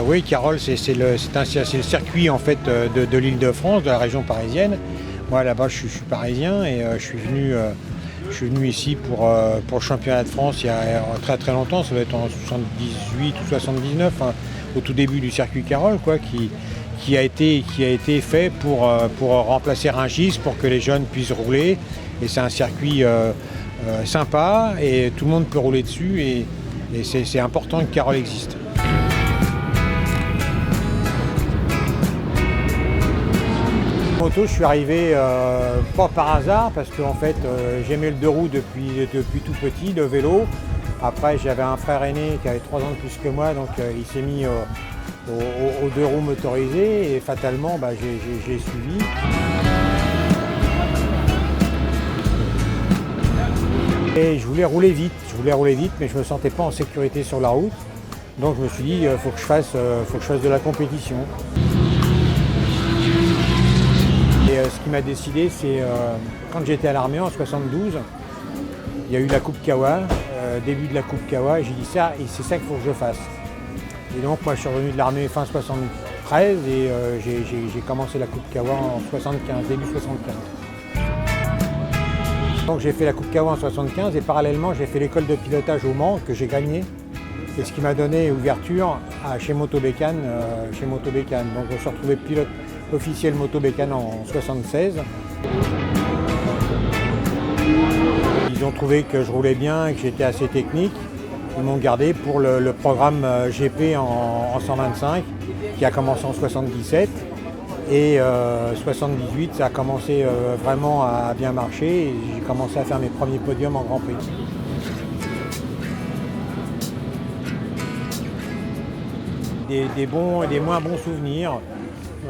Oui, Carroll, c'est le circuit en fait de l'Île-de-France, de la région parisienne. Moi là-bas, je suis parisien et je suis venu ici pour le championnat de France il y a très très longtemps. Ça doit être en 78 ou 79, hein, au tout début du circuit Carroll, quoi, qui a été fait pour remplacer Rungis, pour que les jeunes puissent rouler. Et c'est un circuit sympa et tout le monde peut rouler dessus et c'est important que Carroll existe. Moto, je suis arrivé pas par hasard parce que en fait j'aimais le deux roues depuis tout petit, le vélo. Après j'avais un frère aîné qui avait 3 ans de plus que moi, donc il s'est mis aux deux roues motorisées et fatalement je l'ai suivi. Et je voulais rouler vite, mais je ne me sentais pas en sécurité sur la route. Donc je me suis dit, il faut que je fasse de la compétition. Et ce qui m'a décidé, c'est quand j'étais à l'armée en 72, il y a eu la Coupe Kawa, début de la Coupe Kawa, et j'ai dit ça, et c'est ça qu'il faut que je fasse. Et donc moi je suis revenu de l'armée fin 73 et j'ai commencé la Coupe Kawa en 75, début 75. Donc j'ai fait la Coupe Kawa en 75 et parallèlement j'ai fait l'école de pilotage au Mans que j'ai gagné. Et ce qui m'a donné ouverture chez Motobécane. Donc je me suis retrouvé pilote officiel Motobécane en 76. Ils ont trouvé que je roulais bien et que j'étais assez technique. Ils m'ont gardé pour le programme GP en 125 qui a commencé en 77. Et 78, ça a commencé vraiment à bien marcher et j'ai commencé à faire mes premiers podiums en Grand Prix. Des bons et des moins bons souvenirs.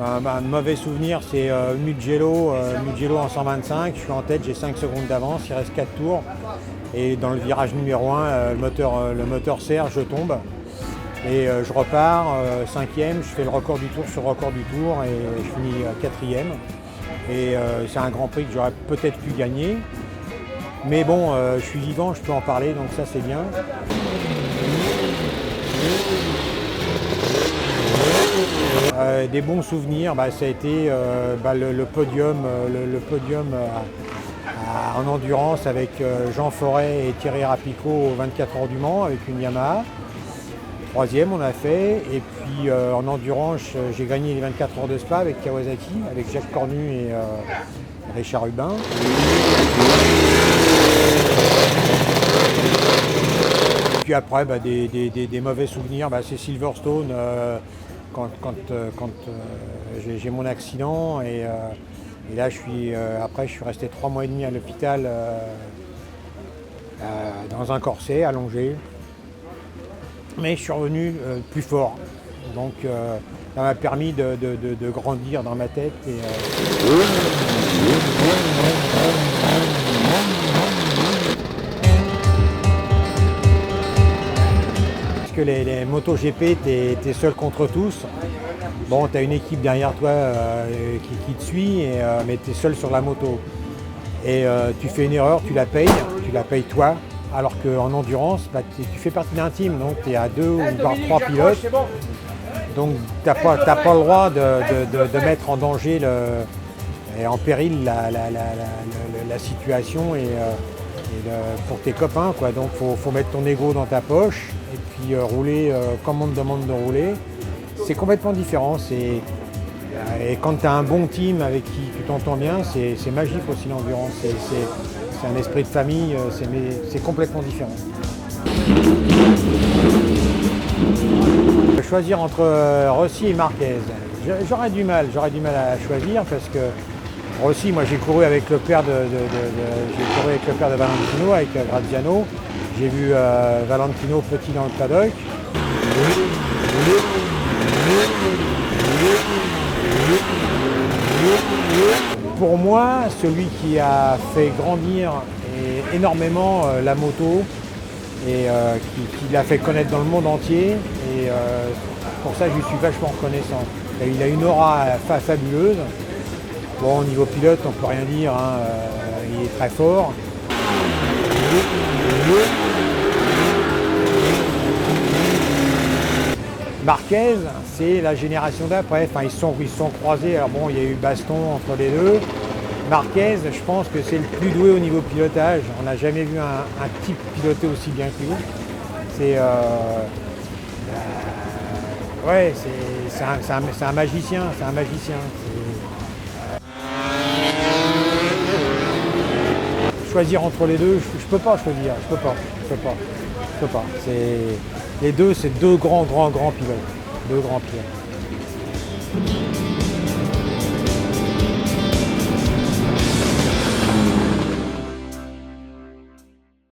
Un mauvais souvenir, c'est Mugello en 125. Je suis en tête, j'ai 5 secondes d'avance, il reste 4 tours. Et dans le virage numéro 1, le moteur serre, je tombe. Et je repars, 5e, je fais le record du tour sur record du tour et je finis 4e. Et c'est un Grand Prix que j'aurais peut-être pu gagner. Mais bon, je suis vivant, je peux en parler, donc ça c'est bien. Des bons souvenirs, ça a été le podium, en endurance avec Jean Forêt et Thierry Rapicot aux 24 heures du Mans avec une Yamaha. 3e on a fait, et puis en endurance j'ai gagné les 24 heures de Spa avec Kawasaki, avec Jacques Cornu et Richard Hubin. Et puis après des mauvais souvenirs, c'est Silverstone quand j'ai mon accident et là je suis resté 3 mois et demi à l'hôpital dans un corset allongé. Mais je suis revenu plus fort. Donc ça m'a permis de grandir dans ma tête. Parce que les MotoGP, t'es seul contre tous. Bon, t'as une équipe derrière toi qui te suit, mais t'es seul sur la moto. Et tu fais une erreur, tu la payes toi. Alors qu'en endurance, tu fais partie d'un team, donc tu es à 2 ou voire 3 pilotes. Donc tu n'as pas le droit de mettre en danger et en péril la situation pour tes copains, quoi. Donc il faut mettre ton ego dans ta poche et puis rouler comme on te demande de rouler. C'est complètement différent. Et quand tu as un bon team avec qui tu t'entends bien, c'est magique aussi l'endurance. C'est un esprit de famille, c'est complètement différent. Choisir entre Rossi et Marquez, j'aurais du mal à choisir parce que Rossi, moi j'ai couru avec le père de Valentino, avec Graziano. J'ai vu Valentino petit dans le paddock. Pour moi, celui qui a fait grandir énormément la moto et qui l'a fait connaître dans le monde entier, et pour ça je lui suis vachement reconnaissant. Et il a une aura fabuleuse. Bon, au niveau pilote, on peut rien dire, hein, il est très fort. Marquez, c'est la génération d'après. Enfin, ils se sont croisés. Alors bon, il y a eu baston entre les deux. Marquez, je pense que c'est le plus doué au niveau pilotage. On n'a jamais vu un type piloter aussi bien que lui. C'est ouais, c'est un magicien, c'est un magicien. Choisir entre les deux, je peux pas choisir, je peux pas. Les deux, c'est deux grands pilotes, deux grands pilotes.